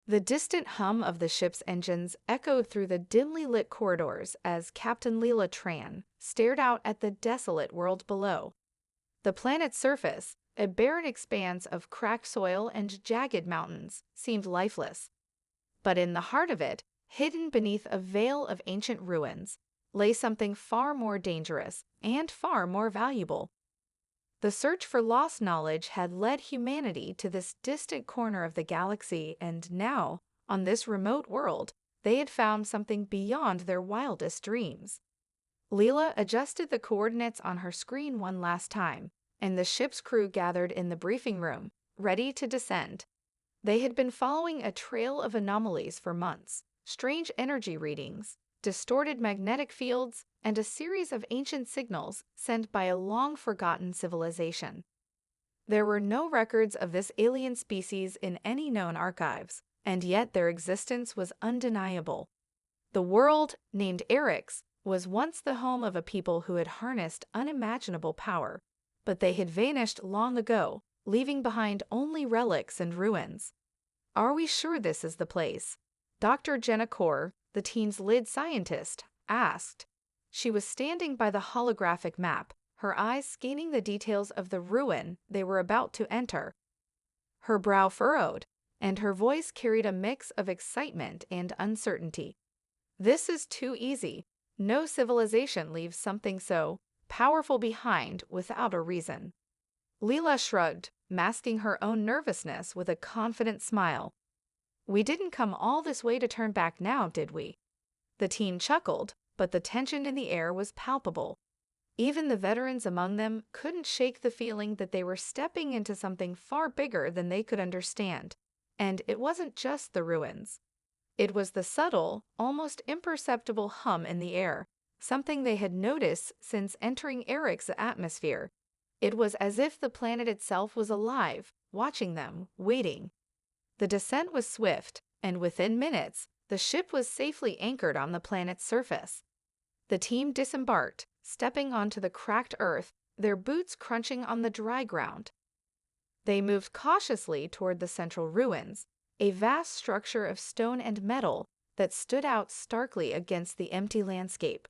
The distant hum of the ship's engines echoed through the dimly lit corridors as Captain Leela Tran stared out at the desolate world below. The planet's surface, a barren expanse of cracked soil and jagged mountains, seemed lifeless. But in the heart of it, hidden beneath a veil of ancient ruins, lay something far more dangerous and far more valuable. The search for lost knowledge had led humanity to this distant corner of the galaxy, and now, on this remote world, they had found something beyond their wildest dreams. Leela adjusted the coordinates on her screen one last time, and the ship's crew gathered in the briefing room, ready to descend. They had been following a trail of anomalies for months, strange energy readings, distorted magnetic fields, and a series of ancient signals sent by a long-forgotten civilization. There were no records of this alien species in any known archives, and yet their existence was undeniable. The world, named Orcs, was once the home of a people who had harnessed unimaginable power, but they had vanished long ago, leaving behind only relics and ruins. "Are we sure this is the place?" Dr. Jenna Kaur, the team's lead scientist, asked. She was standing by the holographic map, her eyes scanning the details of the ruin they were about to enter. Her brow furrowed, and her voice carried a mix of excitement and uncertainty. "This is too easy. No civilization leaves something so powerful behind without a reason." Leela shrugged, masking her own nervousness with a confident smile. "We didn't come all this way to turn back now, did we?" The team chuckled, but the tension in the air was palpable. Even the veterans among them couldn't shake the feeling that they were stepping into something far bigger than they could understand. And it wasn't just the ruins. It was the subtle, almost imperceptible hum in the air, something they had noticed since entering Eric's atmosphere. It was as if the planet itself was alive, watching them, waiting. The descent was swift, and within minutes, the ship was safely anchored on the planet's surface. The team disembarked, stepping onto the cracked earth, their boots crunching on the dry ground. They moved cautiously toward the central ruins, a vast structure of stone and metal that stood out starkly against the empty landscape.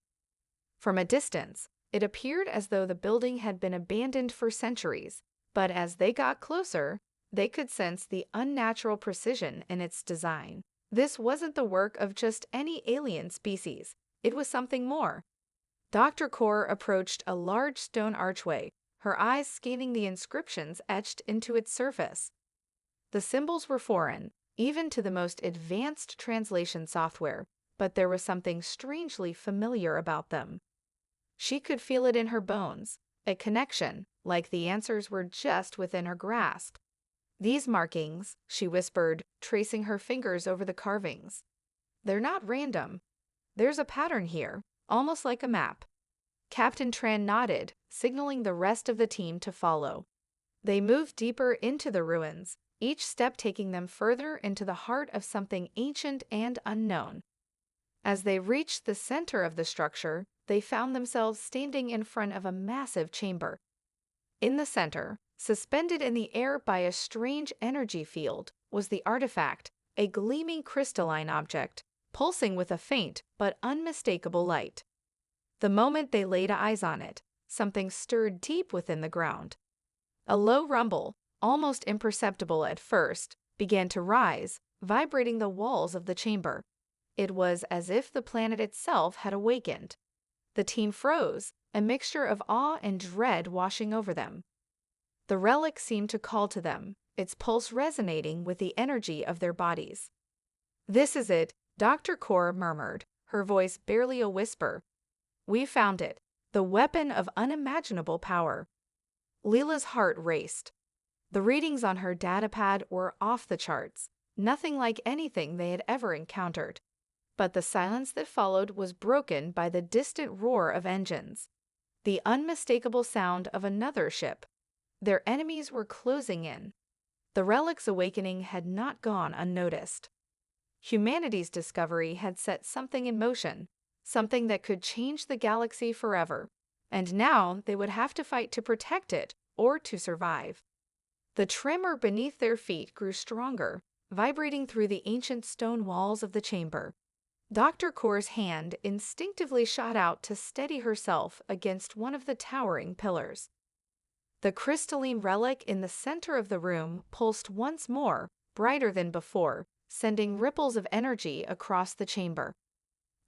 From a distance, it appeared as though the building had been abandoned for centuries, but as they got closer, they could sense the unnatural precision in its design. This wasn't the work of just any alien species. It was something more. Dr. Kaur approached a large stone archway, her eyes scanning the inscriptions etched into its surface. The symbols were foreign, even to the most advanced translation software, but there was something strangely familiar about them. She could feel it in her bones, a connection, like the answers were just within her grasp. "These markings," she whispered, tracing her fingers over the carvings. "They're not random. There's a pattern here, almost like a map." Captain Tran nodded, signaling the rest of the team to follow. They moved deeper into the ruins, each step taking them further into the heart of something ancient and unknown. As they reached the center of the structure, they found themselves standing in front of a massive chamber. In the center, suspended in the air by a strange energy field, was the artifact, a gleaming crystalline object, pulsing with a faint but unmistakable light. The moment they laid eyes on it, something stirred deep within the ground. A low rumble, almost imperceptible at first, began to rise, vibrating the walls of the chamber. It was as if the planet itself had awakened. The team froze, a mixture of awe and dread washing over them. The relic seemed to call to them, its pulse resonating with the energy of their bodies. "This is it," Dr. Kaur murmured, her voice barely a whisper. "We found it, the weapon of unimaginable power." Leela's heart raced. The readings on her datapad were off the charts, nothing like anything they had ever encountered. But the silence that followed was broken by the distant roar of engines, the unmistakable sound of another ship. Their enemies were closing in. The relic's awakening had not gone unnoticed. Humanity's discovery had set something in motion, something that could change the galaxy forever, and now they would have to fight to protect it or to survive. The tremor beneath their feet grew stronger, vibrating through the ancient stone walls of the chamber. Dr. Core's hand instinctively shot out to steady herself against one of the towering pillars. The crystalline relic in the center of the room pulsed once more, brighter than before, sending ripples of energy across the chamber.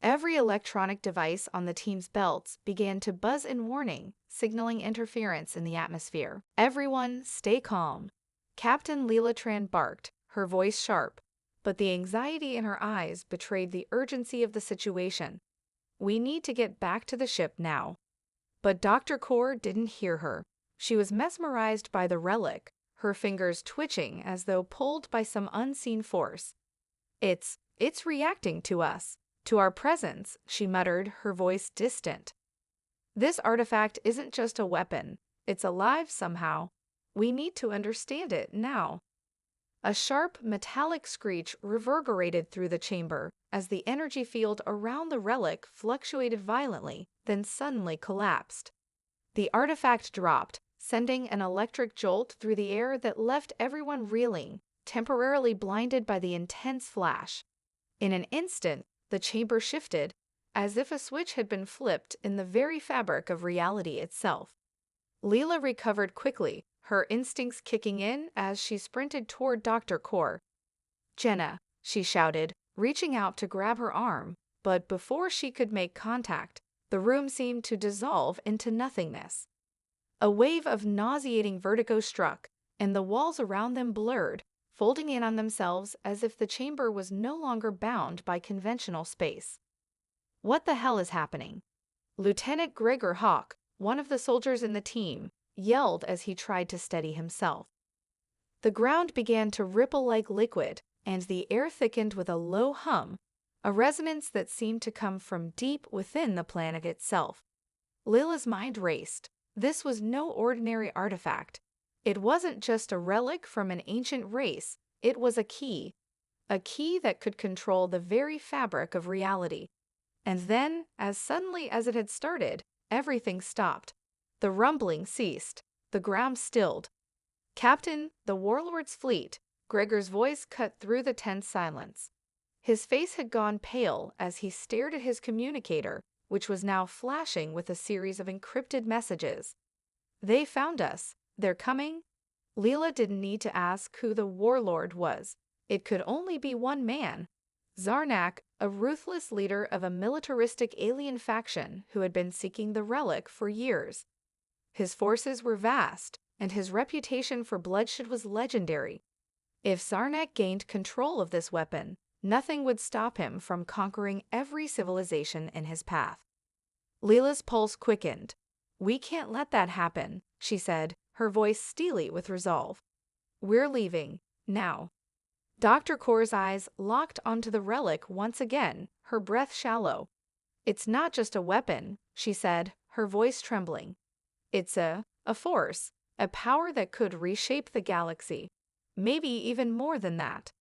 Every electronic device on the team's belts began to buzz in warning, signaling interference in the atmosphere. "Everyone, stay calm," Captain Leela Tran barked, her voice sharp, but the anxiety in her eyes betrayed the urgency of the situation. "We need to get back to the ship now." But Dr. Core didn't hear her. She was mesmerized by the relic, her fingers twitching as though pulled by some unseen force. It's reacting to us, to our presence," she muttered, her voice distant. "This artifact isn't just a weapon, it's alive somehow. We need to understand it now." A sharp, metallic screech reverberated through the chamber as the energy field around the relic fluctuated violently, then suddenly collapsed. The artifact dropped, sending an electric jolt through the air that left everyone reeling, temporarily blinded by the intense flash. In an instant, the chamber shifted, as if a switch had been flipped in the very fabric of reality itself. Leela recovered quickly, her instincts kicking in as she sprinted toward Dr. Core. "Jenna," she shouted, reaching out to grab her arm, but before she could make contact, the room seemed to dissolve into nothingness. A wave of nauseating vertigo struck, and the walls around them blurred, folding in on themselves as if the chamber was no longer bound by conventional space. "What the hell is happening?" Lieutenant Gregor Hawk, one of the soldiers in the team, yelled as he tried to steady himself. The ground began to ripple like liquid, and the air thickened with a low hum, a resonance that seemed to come from deep within the planet itself. Lila's mind raced. This was no ordinary artifact. It wasn't just a relic from an ancient race, it was a key that could control the very fabric of reality. And then, as suddenly as it had started, everything stopped. The rumbling ceased. The ground stilled. "Captain, the Warlord's fleet," Gregor's voice cut through the tense silence. His face had gone pale as he stared at his communicator, which was now flashing with a series of encrypted messages. "They found us. They're coming." Leela didn't need to ask who the Warlord was. It could only be one man. Zarnak, a ruthless leader of a militaristic alien faction who had been seeking the relic for years. His forces were vast, and his reputation for bloodshed was legendary. If Zarnak gained control of this weapon, nothing would stop him from conquering every civilization in his path. Leela's pulse quickened. "We can't let that happen," she said, her voice steely with resolve. "We're leaving, now." Dr. Core's eyes locked onto the relic once again, her breath shallow. "It's not just a weapon," she said, her voice trembling. "It's a force, a power that could reshape the galaxy. Maybe even more than that."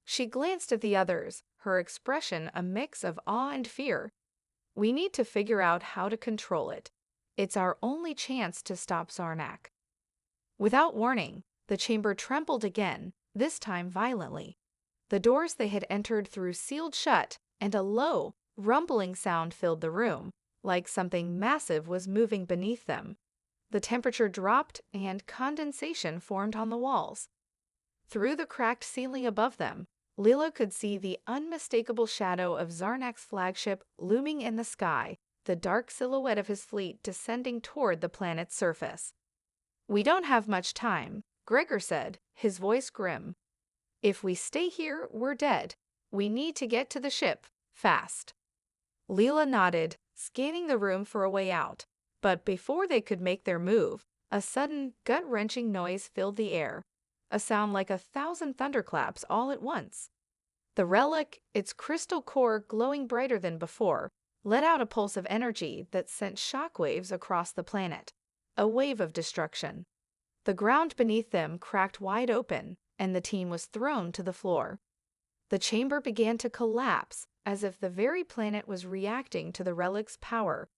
She glanced at the others, her expression a mix of awe and fear. "We need to figure out how to control it. It's our only chance to stop Zarnak." Without warning, the chamber trembled again, this time violently. The doors they had entered through sealed shut, and a low, rumbling sound filled the room, like something massive was moving beneath them. The temperature dropped, and condensation formed on the walls. Through the cracked ceiling above them, Leela could see the unmistakable shadow of Zarnak's flagship looming in the sky, the dark silhouette of his fleet descending toward the planet's surface. "We don't have much time," Gregor said, his voice grim. "If we stay here, we're dead. We need to get to the ship, fast." Leela nodded, scanning the room for a way out. But before they could make their move, a sudden, gut-wrenching noise filled the air, a sound like 1,000 thunderclaps all at once. The relic, its crystal core glowing brighter than before, let out a pulse of energy that sent shockwaves across the planet, a wave of destruction. The ground beneath them cracked wide open, and the team was thrown to the floor. The chamber began to collapse, as if the very planet was reacting to the relic's power.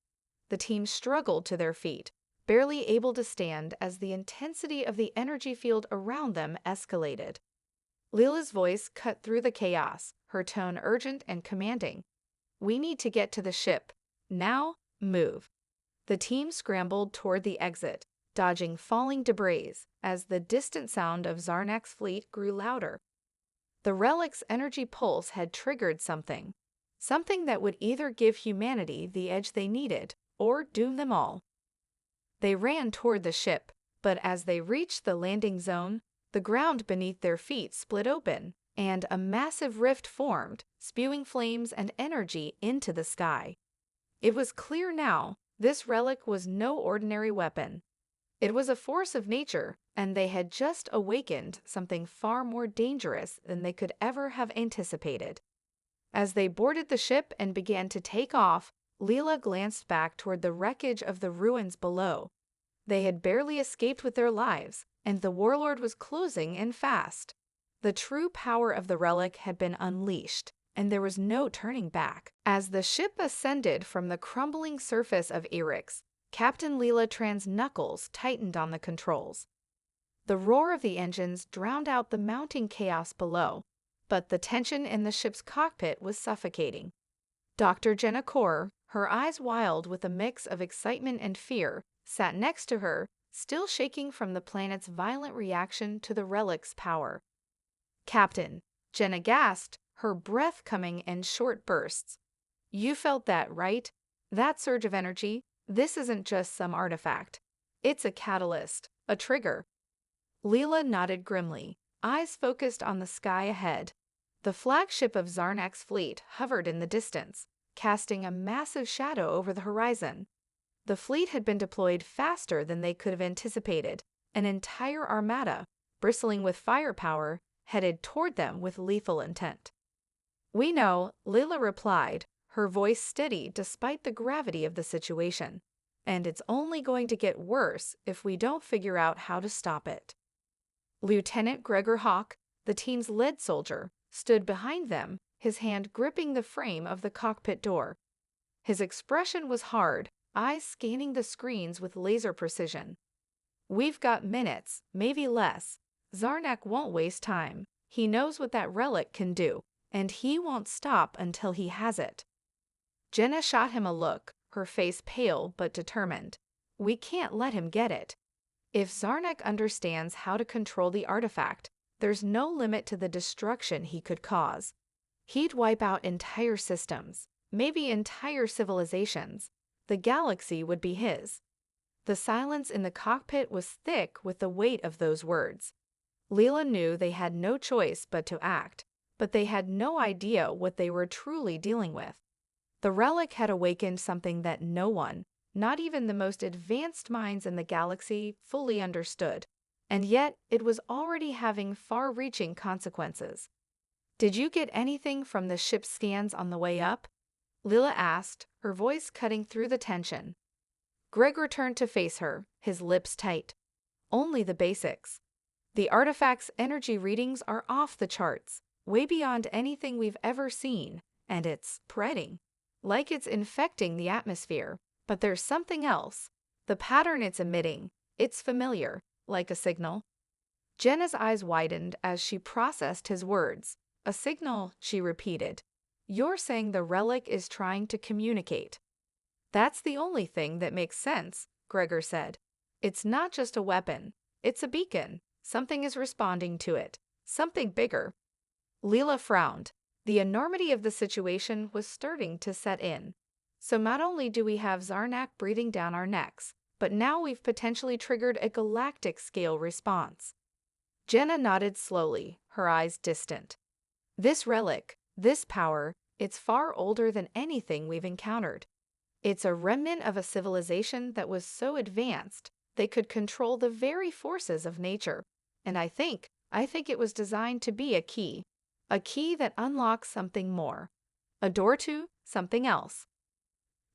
The team struggled to their feet, barely able to stand as the intensity of the energy field around them escalated. Lila's voice cut through the chaos, her tone urgent and commanding. "We need to get to the ship. Now, move." The team scrambled toward the exit, dodging falling debris as the distant sound of Zarnak's fleet grew louder. The Relic's energy pulse had triggered something that would either give humanity the edge they needed or doom them all. They ran toward the ship, but as they reached the landing zone, the ground beneath their feet split open, and a massive rift formed, spewing flames and energy into the sky. It was clear now, this relic was no ordinary weapon. It was a force of nature, and they had just awakened something far more dangerous than they could ever have anticipated. As they boarded the ship and began to take off, Leela glanced back toward the wreckage of the ruins below. They had barely escaped with their lives, and the warlord was closing in fast. The true power of the relic had been unleashed, and there was no turning back. As the ship ascended from the crumbling surface of Eryx, Captain Leela Tran's knuckles tightened on the controls. The roar of the engines drowned out the mounting chaos below, but the tension in the ship's cockpit was suffocating. Dr. Jenna Core, her eyes wild with a mix of excitement and fear, sat next to her, still shaking from the planet's violent reaction to the relic's power. "Captain," Jenna gasped, her breath coming in short bursts. "You felt that, right? That surge of energy? This isn't just some artifact. It's a catalyst, a trigger." Leela nodded grimly, eyes focused on the sky ahead. The flagship of Zarnak's fleet hovered in the distance, casting a massive shadow over the horizon. The fleet had been deployed faster than they could have anticipated, an entire armada, bristling with firepower, headed toward them with lethal intent. "We know," Leela replied, her voice steady despite the gravity of the situation. "And it's only going to get worse if we don't figure out how to stop it." Lieutenant Gregor Hawk, the team's lead soldier, stood behind them, his hand gripping the frame of the cockpit door. His expression was hard, eyes scanning the screens with laser precision. "We've got minutes, maybe less. Zarnak won't waste time. He knows what that relic can do, and he won't stop until he has it." Jenna shot him a look, her face pale but determined. "We can't let him get it. If Zarnak understands how to control the artifact, there's no limit to the destruction he could cause. He'd wipe out entire systems, maybe entire civilizations. The galaxy would be his." The silence in the cockpit was thick with the weight of those words. Leela knew they had no choice but to act, but they had no idea what they were truly dealing with. The relic had awakened something that no one, not even the most advanced minds in the galaxy, fully understood, and yet it was already having far-reaching consequences. "Did you get anything from the ship's scans on the way up?" Leela asked, her voice cutting through the tension. Gregor turned to face her, his lips tight. "Only the basics. The artifact's energy readings are off the charts, way beyond anything we've ever seen, and it's spreading. Like it's infecting the atmosphere. But there's something else. The pattern it's emitting, it's familiar, like a signal." Jenna's eyes widened as she processed his words. "A signal," she repeated. "You're saying the relic is trying to communicate." "That's the only thing that makes sense," Gregor said. "It's not just a weapon. It's a beacon. Something is responding to it. Something bigger." Leela frowned. The enormity of the situation was starting to set in. So not only do we have Zarnak breathing down our necks, but now we've potentially triggered a galactic-scale response. Jenna nodded slowly, her eyes distant. "This relic, this power, it's far older than anything we've encountered. It's a remnant of a civilization that was so advanced they could control the very forces of nature. And I think it was designed to be a key that unlocks something more, a door to something else."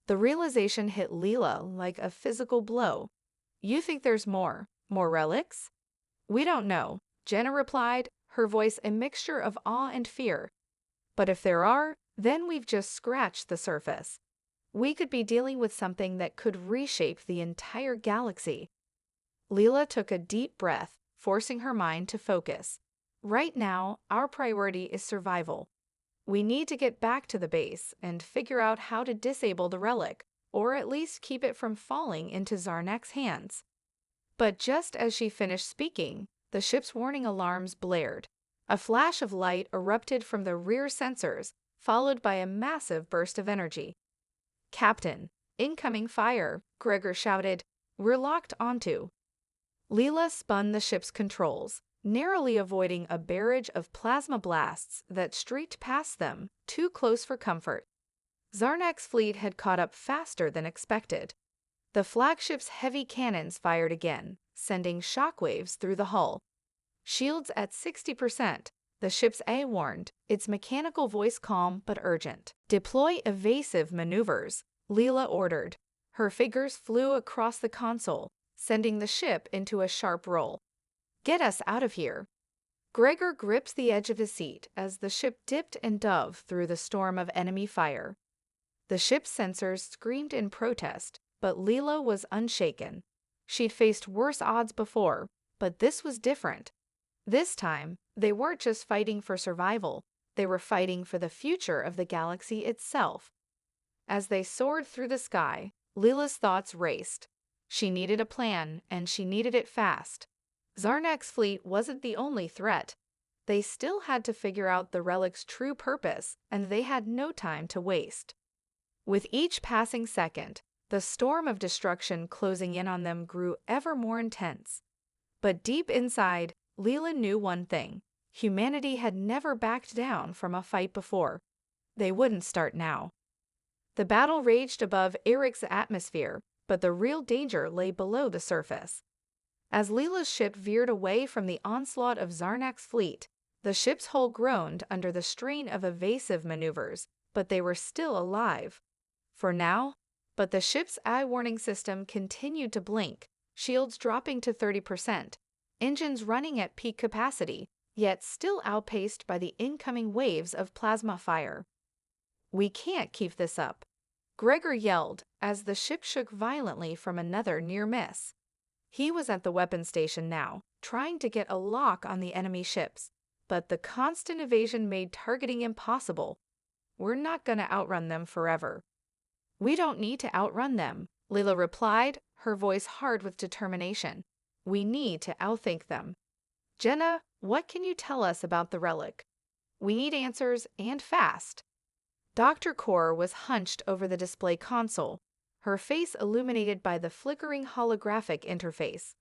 The realization hit Leela like a physical blow. "You think there's more relics?" "We don't know," Jenna replied, her voice a mixture of awe and fear. "But if there are, then we've just scratched the surface. We could be dealing with something that could reshape the entire galaxy." Leela took a deep breath, forcing her mind to focus. Right now, our priority is survival. We need to get back to the base and figure out how to disable the relic, or at least keep it from falling into Zarnak's hands." But just as she finished speaking, the ship's warning alarms blared. A flash of light erupted from the rear sensors, followed by a massive burst of energy. "Captain, incoming fire," Gregor shouted. "We're locked onto." Leela spun the ship's controls, narrowly avoiding a barrage of plasma blasts that streaked past them, too close for comfort. Zarnak's fleet had caught up faster than expected. The flagship's heavy cannons fired again, sending shockwaves through the hull. "Shields at 60%, the ship's A warned, its mechanical voice calm but urgent. "Deploy evasive maneuvers," Leela ordered. Her fingers flew across the console, sending the ship into a sharp roll. "Get us out of here." Gregor gripped the edge of his seat as the ship dipped and dove through the storm of enemy fire. The ship's sensors screamed in protest, but Leela was unshaken. She'd faced worse odds before, but this was different. This time, they weren't just fighting for survival, they were fighting for the future of the galaxy itself. As they soared through the sky, Leela's thoughts raced. She needed a plan, and she needed it fast. Zarnak's fleet wasn't the only threat. They still had to figure out the relic's true purpose, and they had no time to waste. With each passing second, the storm of destruction closing in on them grew ever more intense. But deep inside, Leela knew one thing. Humanity had never backed down from a fight before. They wouldn't start now. The battle raged above Eric's atmosphere, but the real danger lay below the surface. As Leela's ship veered away from the onslaught of Zarnak's fleet, the ship's hull groaned under the strain of evasive maneuvers, but they were still alive. For now, but the ship's eye warning system continued to blink, shields dropping to 30%, engines running at peak capacity, yet still outpaced by the incoming waves of plasma fire. "We can't keep this up," Gregor yelled as the ship shook violently from another near miss. He was at the weapon station now, trying to get a lock on the enemy ships, but the constant evasion made targeting impossible. "We're not going to outrun them forever." "We don't need to outrun them," Leela replied, her voice hard with determination. "We need to outthink them. Jenna, what can you tell us about the relic? We need answers, and fast." Dr. Kaur was hunched over the display console, her face illuminated by the flickering holographic interface.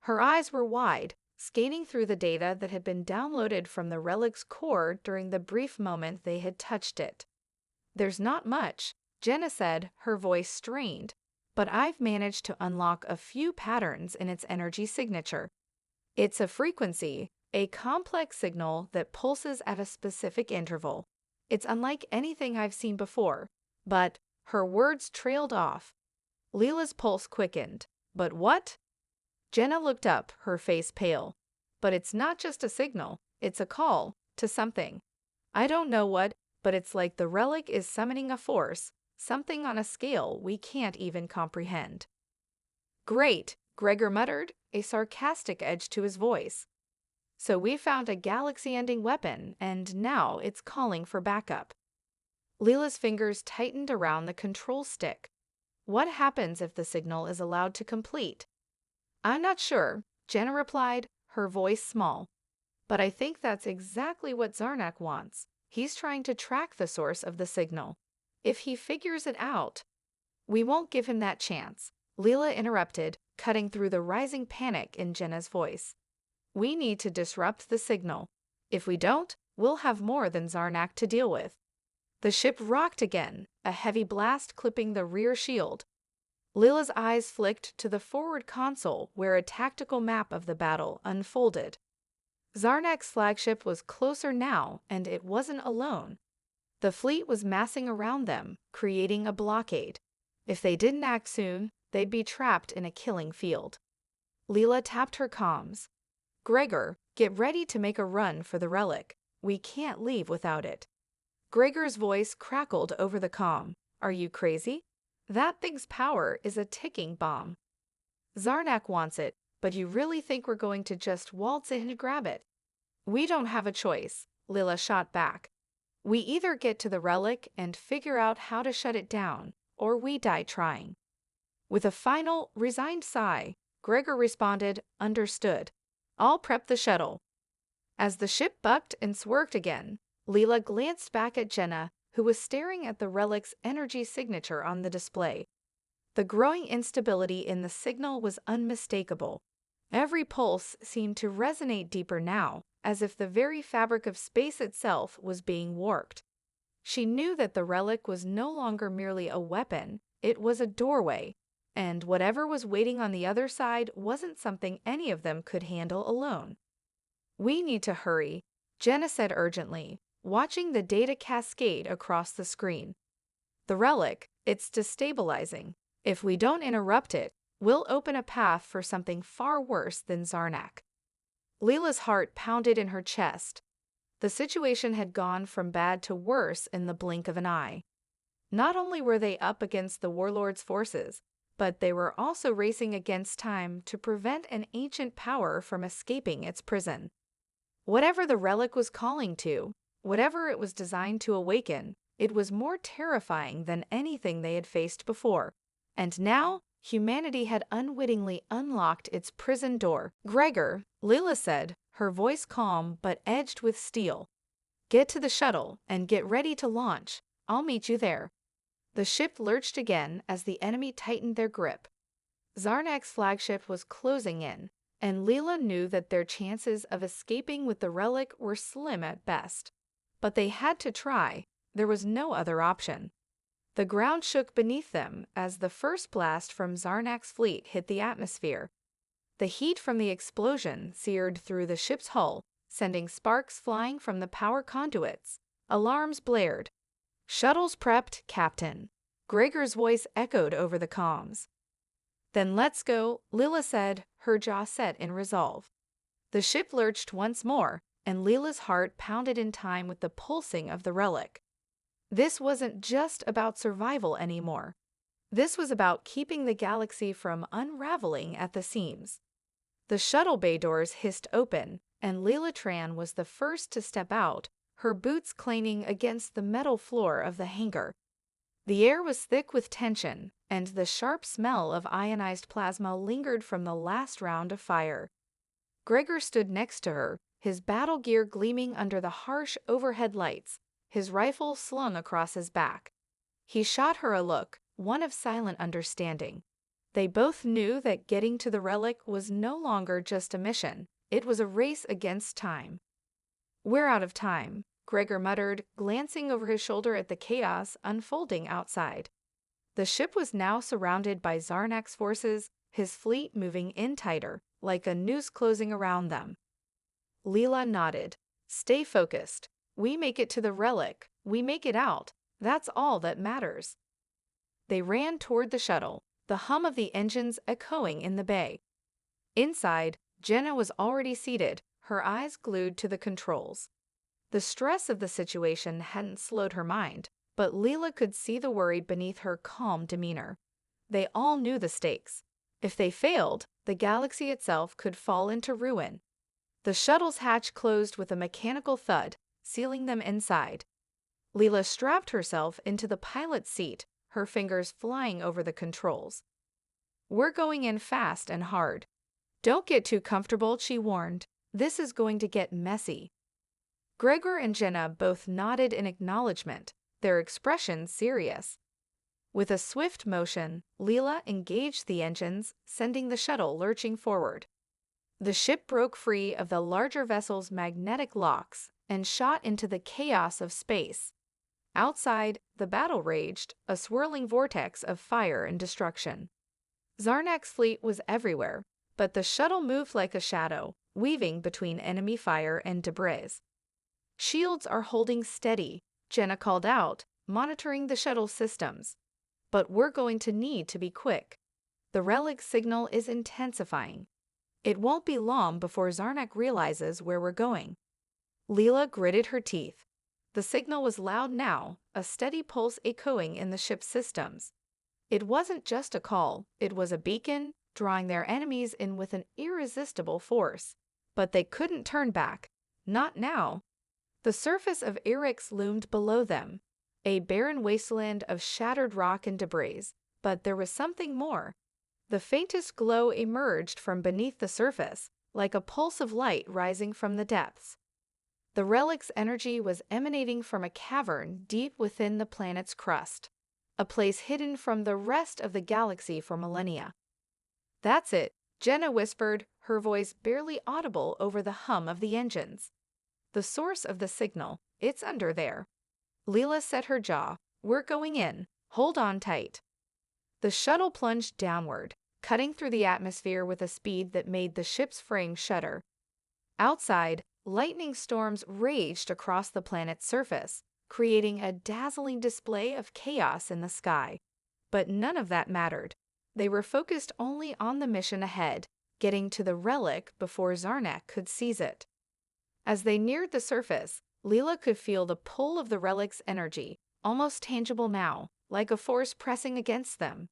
Her eyes were wide, scanning through the data that had been downloaded from the relic's core during the brief moment they had touched it. "There's not much," Jenna said, her voice strained, "but I've managed to unlock a few patterns in its energy signature. It's a frequency, a complex signal that pulses at a specific interval. It's unlike anything I've seen before, but..." Her words trailed off. Leela's pulse quickened. "But what?" Jenna looked up, her face pale. "But it's not just a signal, it's a call to something. I don't know what, but it's like the relic is summoning a force, something on a scale we can't even comprehend." "Great," Gregor muttered, a sarcastic edge to his voice. "So we found a galaxy-ending weapon, and now it's calling for backup." Leela's fingers tightened around the control stick. "What happens if the signal is allowed to complete?" "I'm not sure," Jenna replied, her voice small. "But I think that's exactly what Zarnak wants. He's trying to track the source of the signal. If he figures it out..." "We won't give him that chance," Leela interrupted, cutting through the rising panic in Jenna's voice. "We need to disrupt the signal. If we don't, we'll have more than Zarnak to deal with." The ship rocked again, a heavy blast clipping the rear shield. Leela's eyes flicked to the forward console where a tactical map of the battle unfolded. Zarnak's flagship was closer now, and it wasn't alone. The fleet was massing around them, creating a blockade. If they didn't act soon, they'd be trapped in a killing field. Leela tapped her comms. "Gregor, get ready to make a run for the relic. We can't leave without it." Gregor's voice crackled over the comm. "Are you crazy? That thing's power is a ticking bomb. Zarnak wants it, but you really think we're going to just waltz in and grab it?" We don't have a choice, Lila shot back. We either get to the relic and figure out how to shut it down, or we die trying. With a final, resigned sigh, Gregor responded, "Understood. I'll prep the shuttle." As the ship bucked and swerved again, Leela glanced back at Jenna, who was staring at the relic's energy signature on the display. The growing instability in the signal was unmistakable. Every pulse seemed to resonate deeper now, as if the very fabric of space itself was being warped. She knew that the relic was no longer merely a weapon, it was a doorway, and whatever was waiting on the other side wasn't something any of them could handle alone. "We need to hurry," Jenna said urgently, watching the data cascade across the screen. "The relic, it's destabilizing. If we don't interrupt it, we'll open a path for something far worse than Zarnak." Leela's heart pounded in her chest. The situation had gone from bad to worse in the blink of an eye. Not only were they up against the warlord's forces, but they were also racing against time to prevent an ancient power from escaping its prison. Whatever the relic was calling to, whatever it was designed to awaken, it was more terrifying than anything they had faced before. And now, humanity had unwittingly unlocked its prison door. "Gregor," Leela said, her voice calm but edged with steel. "Get to the shuttle and get ready to launch. I'll meet you there." The ship lurched again as the enemy tightened their grip. Zarnak's flagship was closing in, and Leela knew that their chances of escaping with the relic were slim at best. But they had to try. There was no other option. The ground shook beneath them as the first blast from Zarnak's fleet hit the atmosphere. The heat from the explosion seared through the ship's hull, sending sparks flying from the power conduits. Alarms blared. "Shuttles prepped, Captain." Gregor's voice echoed over the comms. "Then let's go," Leela said, her jaw set in resolve. The ship lurched once more, and Leela's heart pounded in time with the pulsing of the relic. This wasn't just about survival anymore. This was about keeping the galaxy from unraveling at the seams. The shuttle bay doors hissed open, and Leela Tran was the first to step out, her boots clanging against the metal floor of the hangar. The air was thick with tension, and the sharp smell of ionized plasma lingered from the last round of fire. Gregor stood next to her, his battle gear gleaming under the harsh overhead lights, his rifle slung across his back. He shot her a look, one of silent understanding. They both knew that getting to the relic was no longer just a mission, it was a race against time. "We're out of time," Gregor muttered, glancing over his shoulder at the chaos unfolding outside. The ship was now surrounded by Zarnak's forces, his fleet moving in tighter, like a noose closing around them. Leela nodded. "Stay focused. We make it to the relic, we make it out, that's all that matters." They ran toward the shuttle, the hum of the engines echoing in the bay. Inside, Jenna was already seated, her eyes glued to the controls. The stress of the situation hadn't slowed her mind, but Leela could see the worry beneath her calm demeanor. They all knew the stakes. If they failed, the galaxy itself could fall into ruin. The shuttle's hatch closed with a mechanical thud, sealing them inside. Leela strapped herself into the pilot's seat, her fingers flying over the controls. "We're going in fast and hard. Don't get too comfortable," she warned. "This is going to get messy." Gregor and Jenna both nodded in acknowledgement, their expressions serious. With a swift motion, Leela engaged the engines, sending the shuttle lurching forward. The ship broke free of the larger vessel's magnetic locks and shot into the chaos of space. Outside, the battle raged, a swirling vortex of fire and destruction. Zarnak's fleet was everywhere, but the shuttle moved like a shadow, weaving between enemy fire and debris. "Shields are holding steady," Jenna called out, monitoring the shuttle systems. "But we're going to need to be quick. The relic signal is intensifying. It won't be long before Zarnak realizes where we're going." Leela gritted her teeth. The signal was loud now, a steady pulse echoing in the ship's systems. It wasn't just a call, it was a beacon, drawing their enemies in with an irresistible force. But they couldn't turn back. Not now. The surface of Eryx loomed below them, a barren wasteland of shattered rock and debris, but there was something more. The faintest glow emerged from beneath the surface, like a pulse of light rising from the depths. The relic's energy was emanating from a cavern deep within the planet's crust, a place hidden from the rest of the galaxy for millennia. "That's it," Jenna whispered, her voice barely audible over the hum of the engines. "The source of the signal, it's under there." Leela set her jaw. "We're going in. Hold on tight." The shuttle plunged downward, cutting through the atmosphere with a speed that made the ship's frame shudder. Outside, lightning storms raged across the planet's surface, creating a dazzling display of chaos in the sky. But none of that mattered. They were focused only on the mission ahead, getting to the relic before Zarnak could seize it. As they neared the surface, Leela could feel the pull of the relic's energy, almost tangible now, like a force pressing against them.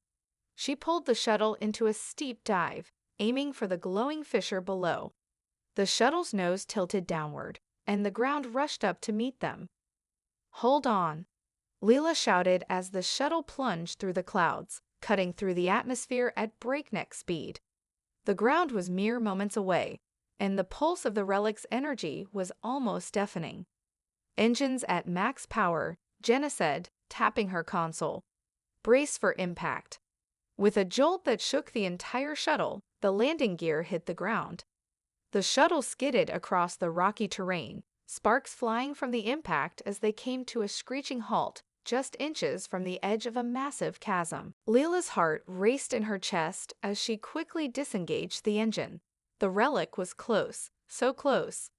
She pulled the shuttle into a steep dive, aiming for the glowing fissure below. The shuttle's nose tilted downward, and the ground rushed up to meet them. "Hold on," Leela shouted as the shuttle plunged through the clouds, cutting through the atmosphere at breakneck speed. The ground was mere moments away, and the pulse of the relic's energy was almost deafening. "Engines at max power," Jenna said, tapping her console. "Brace for impact." With a jolt that shook the entire shuttle, the landing gear hit the ground. The shuttle skidded across the rocky terrain, sparks flying from the impact as they came to a screeching halt, just inches from the edge of a massive chasm. Leela's heart raced in her chest as she quickly disengaged the engine. The relic was close, so close.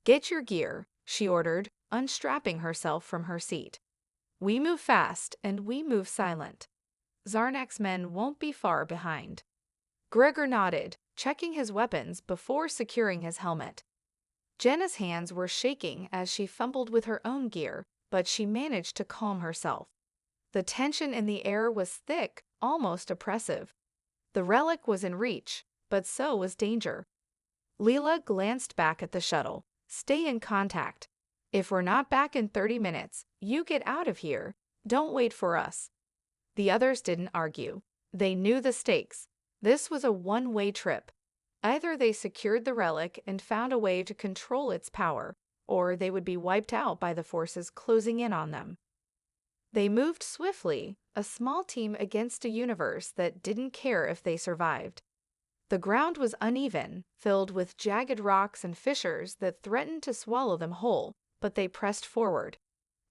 "Get your gear," she ordered, unstrapping herself from her seat. "We move fast, and we move silent. Zarnak's men won't be far behind." Gregor nodded, checking his weapons before securing his helmet. Jenna's hands were shaking as she fumbled with her own gear, but she managed to calm herself. The tension in the air was thick, almost oppressive. The relic was in reach, but so was danger. Leela glanced back at the shuttle. "Stay in contact. If we're not back in 30 minutes, you get out of here. Don't wait for us." The others didn't argue. They knew the stakes. This was a one-way trip. Either they secured the relic and found a way to control its power, or they would be wiped out by the forces closing in on them. They moved swiftly, a small team against a universe that didn't care if they survived. The ground was uneven, filled with jagged rocks and fissures that threatened to swallow them whole, but they pressed forward.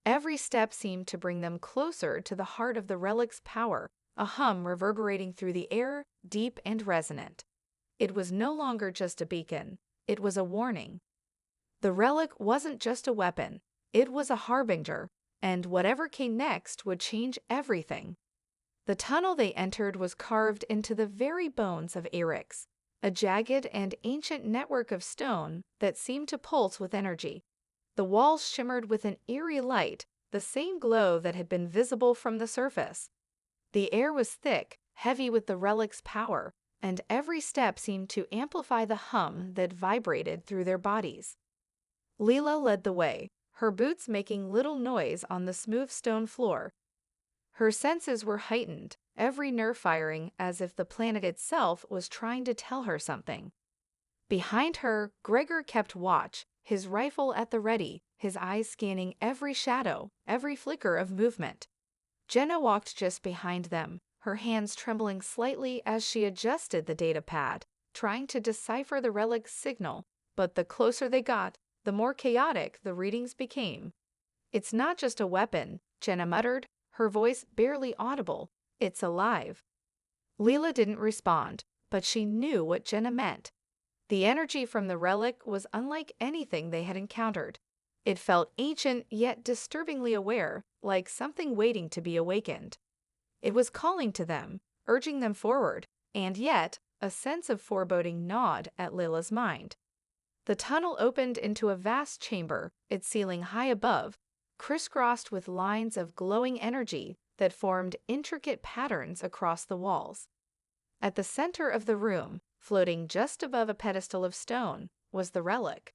Every step seemed to bring them closer to the heart of the relic's power, a hum reverberating through the air, deep and resonant. It was no longer just a beacon. It was a warning. The relic wasn't just a weapon. It was a harbinger, and whatever came next would change everything. The tunnel they entered was carved into the very bones of Eryx, a jagged and ancient network of stone that seemed to pulse with energy. The walls shimmered with an eerie light, the same glow that had been visible from the surface. The air was thick, heavy with the relic's power, and every step seemed to amplify the hum that vibrated through their bodies. Leela led the way, her boots making little noise on the smooth stone floor. Her senses were heightened, every nerve firing as if the planet itself was trying to tell her something. Behind her, Gregor kept watch, his rifle at the ready, his eyes scanning every shadow, every flicker of movement. Jenna walked just behind them, her hands trembling slightly as she adjusted the data pad, trying to decipher the relic's signal, but the closer they got, the more chaotic the readings became. "It's not just a weapon," Jenna muttered, her voice barely audible. "It's alive." Leela didn't respond, but she knew what Jenna meant. The energy from the relic was unlike anything they had encountered. It felt ancient yet disturbingly aware, like something waiting to be awakened. It was calling to them, urging them forward, and yet a sense of foreboding gnawed at Leela's mind. The tunnel opened into a vast chamber, its ceiling high above, crisscrossed with lines of glowing energy that formed intricate patterns across the walls. At the center of the room, floating just above a pedestal of stone, was the relic.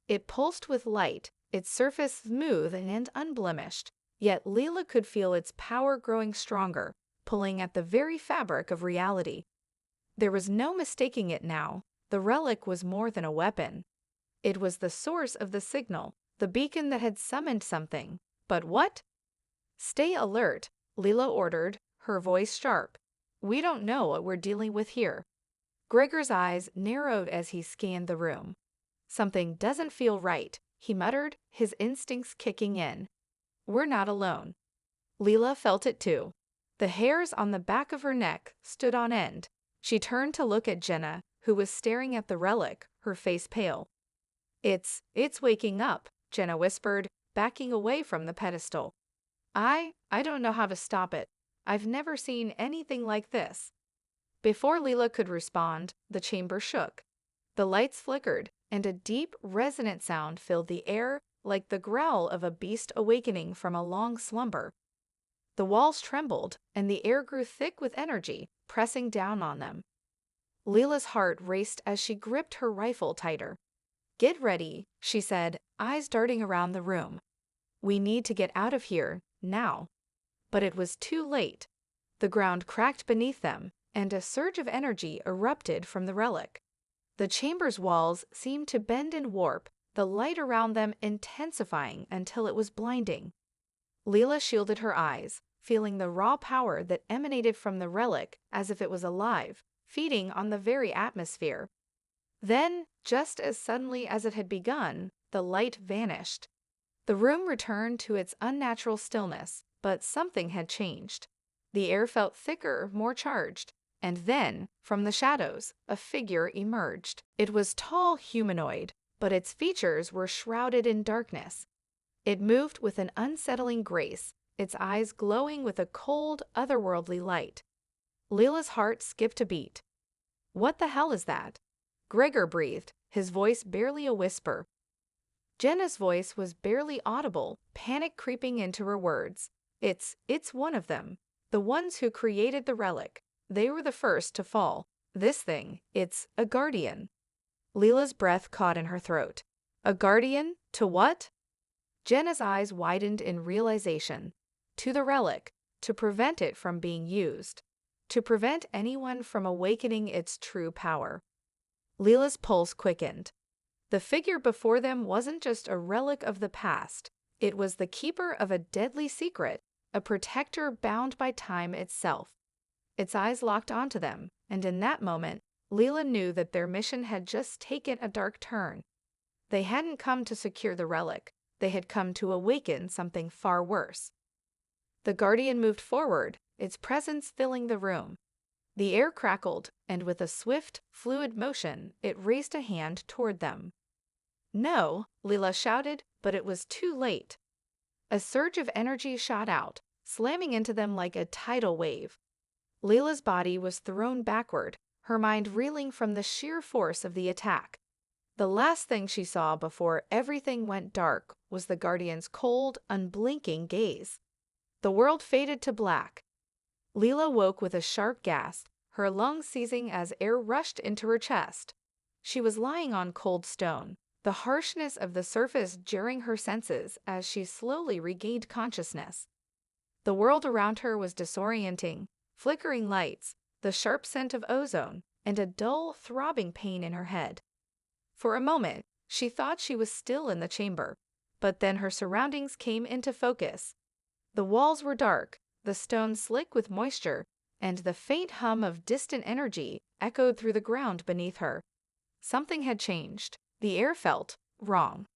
It pulsed with light, its surface smooth and unblemished, yet Leela could feel its power growing stronger, pulling at the very fabric of reality. There was no mistaking it now. The relic was more than a weapon. It was the source of the signal, the beacon that had summoned something. But what? "Stay alert," Leela ordered, her voice sharp. "We don't know what we're dealing with here." Gregor's eyes narrowed as he scanned the room. "Something doesn't feel right," he muttered, his instincts kicking in. "We're not alone." Leela felt it too. The hairs on the back of her neck stood on end. She turned to look at Jenna, who was staring at the relic, her face pale. It's waking up," Jenna whispered, backing away from the pedestal. I don't know how to stop it. I've never seen anything like this." Before Leela could respond, the chamber shook. The lights flickered, and a deep, resonant sound filled the air, like the growl of a beast awakening from a long slumber. The walls trembled, and the air grew thick with energy, pressing down on them. Leela's heart raced as she gripped her rifle tighter. "Get ready," she said, eyes darting around the room. "We need to get out of here, now." But it was too late. The ground cracked beneath them, and a surge of energy erupted from the relic. The chamber's walls seemed to bend and warp, the light around them intensifying until it was blinding. Leela shielded her eyes, feeling the raw power that emanated from the relic as if it was alive, feeding on the very atmosphere. Then, just as suddenly as it had begun, the light vanished. The room returned to its unnatural stillness, but something had changed. The air felt thicker, more charged, and then, from the shadows, a figure emerged. It was tall, humanoid, but its features were shrouded in darkness. It moved with an unsettling grace, its eyes glowing with a cold, otherworldly light. Leela's heart skipped a beat. "What the hell is that?" Gregor breathed, his voice barely a whisper. Jenna's voice was barely audible, panic creeping into her words. It's one of them. The ones who created the relic. They were the first to fall. This thing, it's a guardian." Leela's breath caught in her throat. "A guardian? To what?" Jenna's eyes widened in realization. "To the relic. To prevent it from being used. To prevent anyone from awakening its true power." Leela's pulse quickened. The figure before them wasn't just a relic of the past. It was the keeper of a deadly secret, a protector bound by time itself. Its eyes locked onto them, and in that moment, Leela knew that their mission had just taken a dark turn. They hadn't come to secure the relic. They had come to awaken something far worse. The guardian moved forward, its presence filling the room. The air crackled, and with a swift, fluid motion, it raised a hand toward them. "No," Leela shouted, but it was too late. A surge of energy shot out, slamming into them like a tidal wave. Leela's body was thrown backward, her mind reeling from the sheer force of the attack. The last thing she saw before everything went dark was the guardian's cold, unblinking gaze. The world faded to black. Leela woke with a sharp gasp, her lungs seizing as air rushed into her chest. She was lying on cold stone, the harshness of the surface jarring her senses as she slowly regained consciousness. The world around her was disorienting, flickering lights, the sharp scent of ozone, and a dull, throbbing pain in her head. For a moment, she thought she was still in the chamber, but then her surroundings came into focus. The walls were dark, the stone slick with moisture, and the faint hum of distant energy echoed through the ground beneath her. Something had changed. The air felt wrong.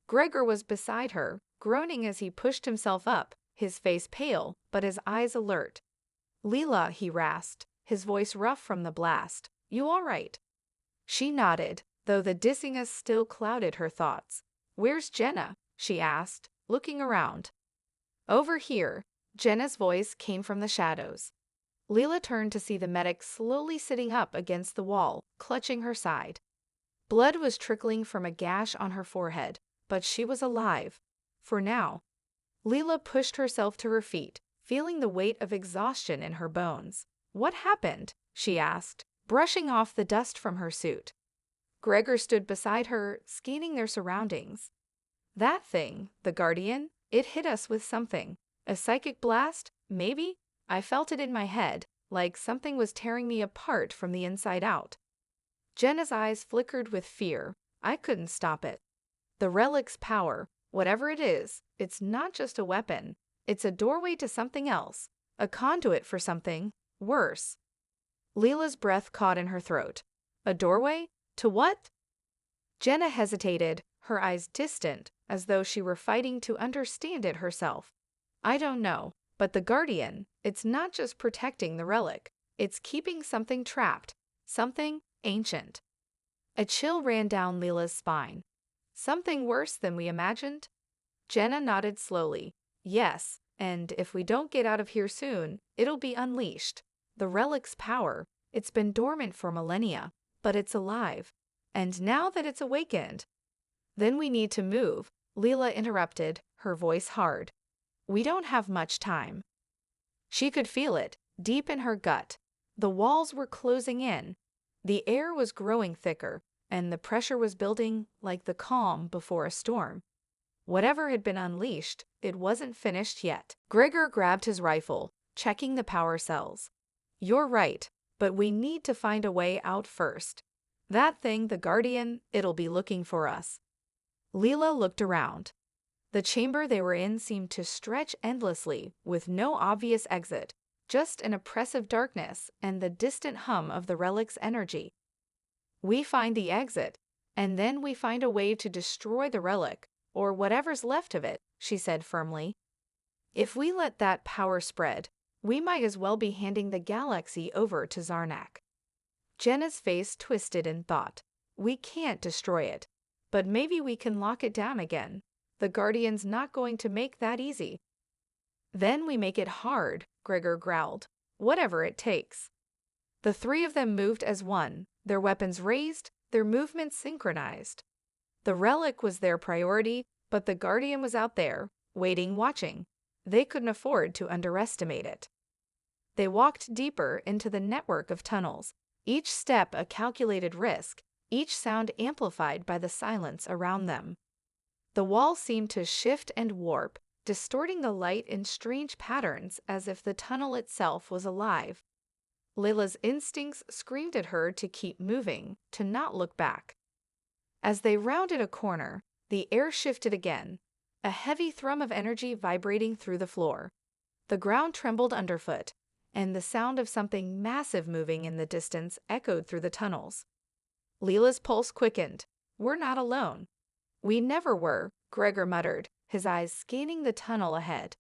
Gregor was beside her, groaning as he pushed himself up, his face pale, but his eyes alert. "Leela," he rasped, his voice rough from the blast. "You all right?" She nodded, though the dizziness still clouded her thoughts. "Where's Jenna?" she asked, looking around. "Over here," Jenna's voice came from the shadows. Leela turned to see the medic slowly sitting up against the wall, clutching her side. Blood was trickling from a gash on her forehead, but she was alive. For now. Leela pushed herself to her feet, feeling the weight of exhaustion in her bones. "What happened?" she asked, brushing off the dust from her suit. Gregor stood beside her, scanning their surroundings. That thing, the Guardian, it hit us with something. A psychic blast? Maybe? I felt it in my head, like something was tearing me apart from the inside out. Jenna's eyes flickered with fear. I couldn't stop it. The Relic's power, whatever it is, it's not just a weapon. It's a doorway to something else. A conduit for something worse. Leela's breath caught in her throat. A doorway? To what? Jenna hesitated, her eyes distant, as though she were fighting to understand it herself. I don't know, but the Guardian, it's not just protecting the Relic. It's keeping something trapped. Something ancient. A chill ran down Leela's spine. Something worse than we imagined? Jenna nodded slowly. Yes, and if we don't get out of here soon, it'll be unleashed. The Relic's power, it's been dormant for millennia, but it's alive. And now that it's awakened, then we need to move, Leela interrupted, her voice hard. We don't have much time. She could feel it, deep in her gut. The walls were closing in. The air was growing thicker, and the pressure was building like the calm before a storm. Whatever had been unleashed, it wasn't finished yet. Gregor grabbed his rifle, checking the power cells. You're right, but we need to find a way out first. That thing, the Guardian, it'll be looking for us. Leela looked around. The chamber they were in seemed to stretch endlessly, with no obvious exit, just an oppressive darkness and the distant hum of the Relic's energy. We find the exit, and then we find a way to destroy the Relic, or whatever's left of it, she said firmly. If we let that power spread, we might as well be handing the galaxy over to Zarnak. Jenna's face twisted in thought. We can't destroy it, but maybe we can lock it down again. The Guardian's not going to make that easy. Then we make it hard, Gregor growled. Whatever it takes. The three of them moved as one, their weapons raised, their movements synchronized. The Relic was their priority, but the Guardian was out there, waiting, watching. They couldn't afford to underestimate it. They walked deeper into the network of tunnels, each step a calculated risk, each sound amplified by the silence around them. The walls seemed to shift and warp, distorting the light in strange patterns as if the tunnel itself was alive. Leela's instincts screamed at her to keep moving, to not look back. As they rounded a corner, the air shifted again, a heavy thrum of energy vibrating through the floor. The ground trembled underfoot, and the sound of something massive moving in the distance echoed through the tunnels. Leela's pulse quickened. We're not alone. We never were, Gregor muttered, his eyes scanning the tunnel ahead.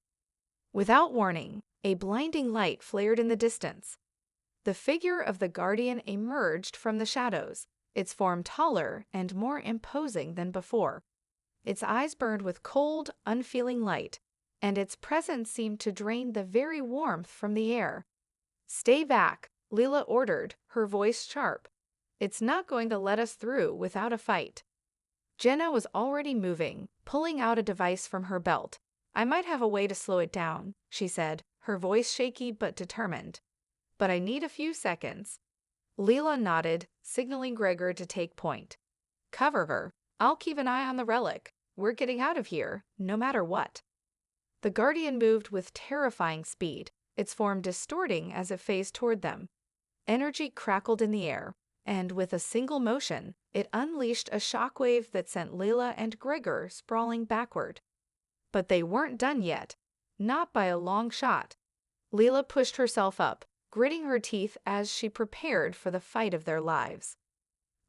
Without warning, a blinding light flared in the distance. The figure of the Guardian emerged from the shadows, its form taller and more imposing than before. Its eyes burned with cold, unfeeling light, and its presence seemed to drain the very warmth from the air. Stay back, Leela ordered, her voice sharp. It's not going to let us through without a fight. Jenna was already moving, pulling out a device from her belt. I might have a way to slow it down, she said, her voice shaky but determined. But I need a few seconds. Leela nodded, signaling Gregor to take point. Cover her. I'll keep an eye on the Relic. We're getting out of here, no matter what. The Guardian moved with terrifying speed, its form distorting as it phased toward them. Energy crackled in the air, and with a single motion, it unleashed a shockwave that sent Leela and Gregor sprawling backward. But they weren't done yet. Not by a long shot. Leela pushed herself up, gritting her teeth as she prepared for the fight of their lives.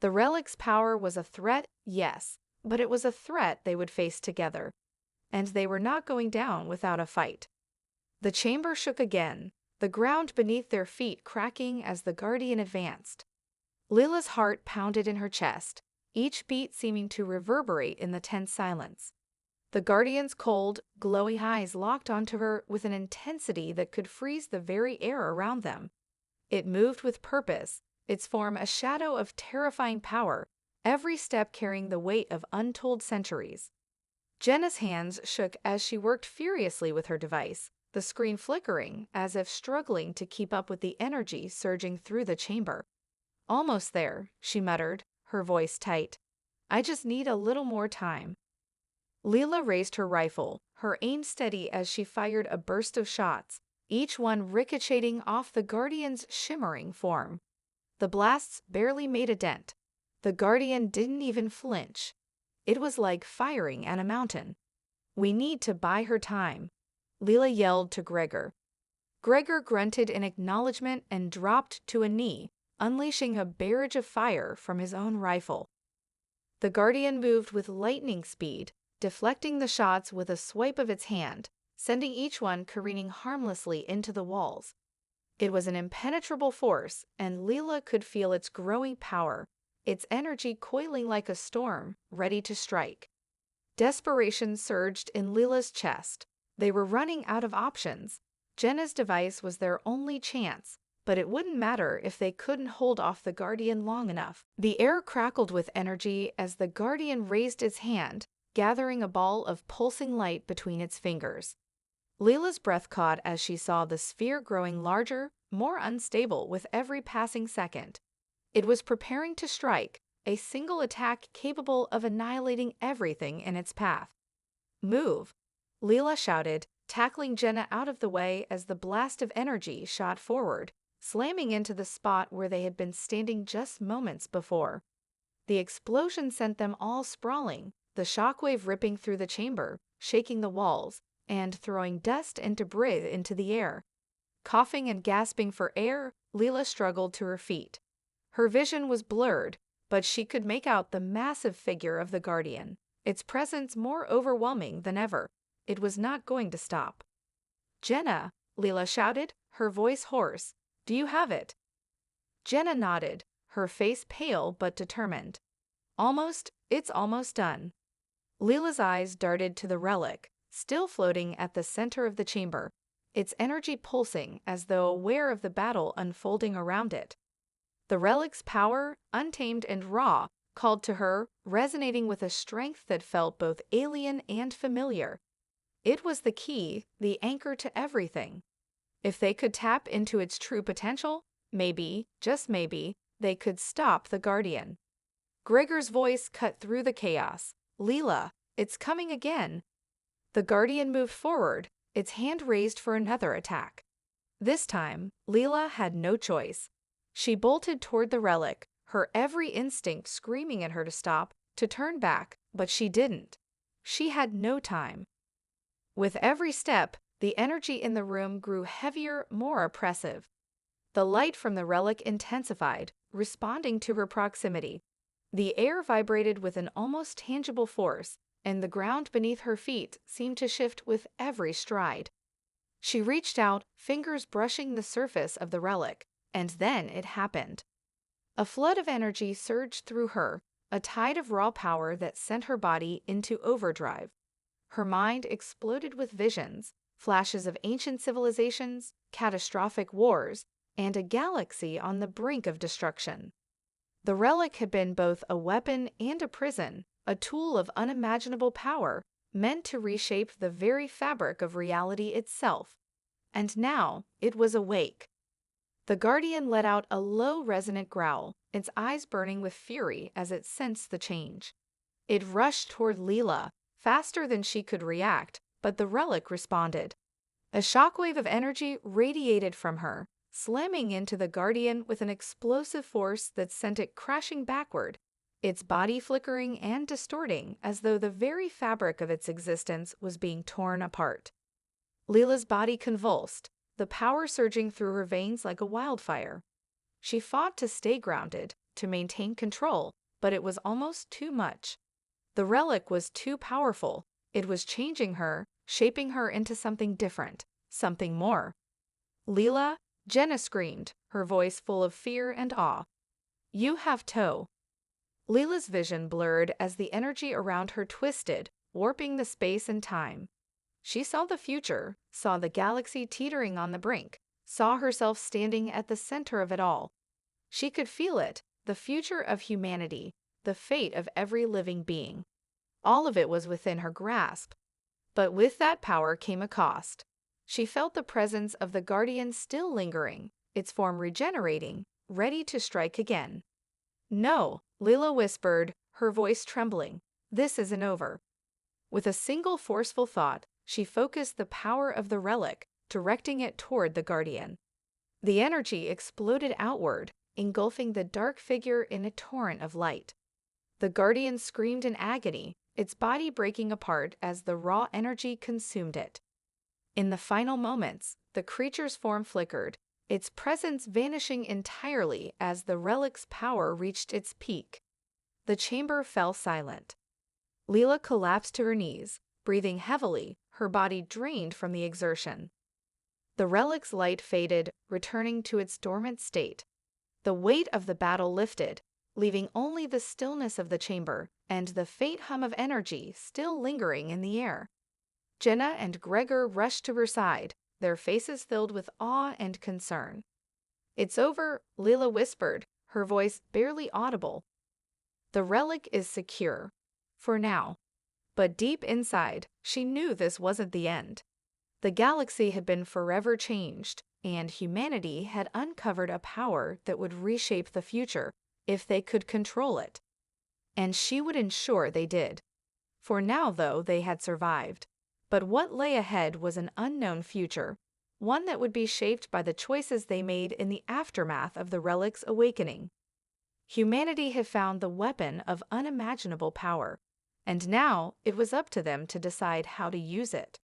The Relic's power was a threat, yes, but it was a threat they would face together. And they were not going down without a fight. The chamber shook again, the ground beneath their feet cracking as the Guardian advanced. Leela's heart pounded in her chest, each beat seeming to reverberate in the tense silence. The Guardian's cold, glowy eyes locked onto her with an intensity that could freeze the very air around them. It moved with purpose, its form a shadow of terrifying power, every step carrying the weight of untold centuries. Jenna's hands shook as she worked furiously with her device, the screen flickering as if struggling to keep up with the energy surging through the chamber. Almost there, she muttered, her voice tight. I just need a little more time. Leela raised her rifle, her aim steady as she fired a burst of shots, each one ricocheting off the Guardian's shimmering form. The blasts barely made a dent. The Guardian didn't even flinch. It was like firing at a mountain. We need to buy her time, Leela yelled to Gregor. Gregor grunted in acknowledgement and dropped to a knee, unleashing a barrage of fire from his own rifle. The Guardian moved with lightning speed, deflecting the shots with a swipe of its hand, sending each one careening harmlessly into the walls. It was an impenetrable force, and Leela could feel its growing power, its energy coiling like a storm, ready to strike. Desperation surged in Leela's chest. They were running out of options. Jenna's device was their only chance, but it wouldn't matter if they couldn't hold off the Guardian long enough. The air crackled with energy as the Guardian raised its hand, gathering a ball of pulsing light between its fingers. Leela's breath caught as she saw the sphere growing larger, more unstable with every passing second. It was preparing to strike, a single attack capable of annihilating everything in its path. Move! Leela shouted, tackling Jenna out of the way as the blast of energy shot forward, slamming into the spot where they had been standing just moments before. The explosion sent them all sprawling, the shockwave ripping through the chamber, shaking the walls, and throwing dust and debris into the air. Coughing and gasping for air, Leela struggled to her feet. Her vision was blurred, but she could make out the massive figure of the Guardian, its presence more overwhelming than ever. It was not going to stop. "Jenna," Leela shouted, her voice hoarse, "do you have it?" Jenna nodded, her face pale but determined. "Almost, it's almost done." Leela's eyes darted to the relic, still floating at the center of the chamber, its energy pulsing as though aware of the battle unfolding around it. The relic's power, untamed and raw, called to her, resonating with a strength that felt both alien and familiar. It was the key, the anchor to everything. If they could tap into its true potential, maybe, just maybe, they could stop the Guardian. Gregor's voice cut through the chaos. "Leela, it's coming again." The Guardian moved forward, its hand raised for another attack. This time, Leela had no choice. She bolted toward the relic, her every instinct screaming at her to stop, to turn back, but she didn't. She had no time. With every step, the energy in the room grew heavier, more oppressive. The light from the relic intensified, responding to her proximity. The air vibrated with an almost tangible force, and the ground beneath her feet seemed to shift with every stride. She reached out, fingers brushing the surface of the relic, and then it happened. A flood of energy surged through her, a tide of raw power that sent her body into overdrive. Her mind exploded with visions, flashes of ancient civilizations, catastrophic wars, and a galaxy on the brink of destruction. The relic had been both a weapon and a prison, a tool of unimaginable power, meant to reshape the very fabric of reality itself. And now it was awake. The Guardian let out a low, resonant growl, its eyes burning with fury as it sensed the change. It rushed toward Leela, faster than she could react, but the relic responded. A shockwave of energy radiated from her, slamming into the Guardian with an explosive force that sent it crashing backward, its body flickering and distorting as though the very fabric of its existence was being torn apart. Leela's body convulsed, the power surging through her veins like a wildfire. She fought to stay grounded, to maintain control, but it was almost too much. The relic was too powerful. It was changing her, shaping her into something different, something more. "Leela," Jenna screamed, her voice full of fear and awe. "You have toe." Leela's vision blurred as the energy around her twisted, warping the space and time. She saw the future, saw the galaxy teetering on the brink, saw herself standing at the center of it all. She could feel it, the future of humanity, the fate of every living being. All of it was within her grasp. But with that power came a cost. She felt the presence of the Guardian still lingering, its form regenerating, ready to strike again. "No," Lila whispered, her voice trembling. This isn't over. With a single forceful thought, she focused the power of the relic, directing it toward the Guardian. The energy exploded outward, engulfing the dark figure in a torrent of light. The Guardian screamed in agony, its body breaking apart as the raw energy consumed it. In the final moments, the creature's form flickered, its presence vanishing entirely as the relic's power reached its peak. The chamber fell silent. Leela collapsed to her knees, breathing heavily, her body drained from the exertion. The relic's light faded, returning to its dormant state. The weight of the battle lifted, leaving only the stillness of the chamber and the faint hum of energy still lingering in the air. Jenna and Gregor rushed to her side, their faces filled with awe and concern. "It's over," Leela whispered, her voice barely audible. The relic is secure. For now. But deep inside, she knew this wasn't the end. The galaxy had been forever changed, and humanity had uncovered a power that would reshape the future if they could control it. And she would ensure they did. For now, though, they had survived. But what lay ahead was an unknown future, one that would be shaped by the choices they made in the aftermath of the relic's awakening. Humanity had found the weapon of unimaginable power, and now it was up to them to decide how to use it.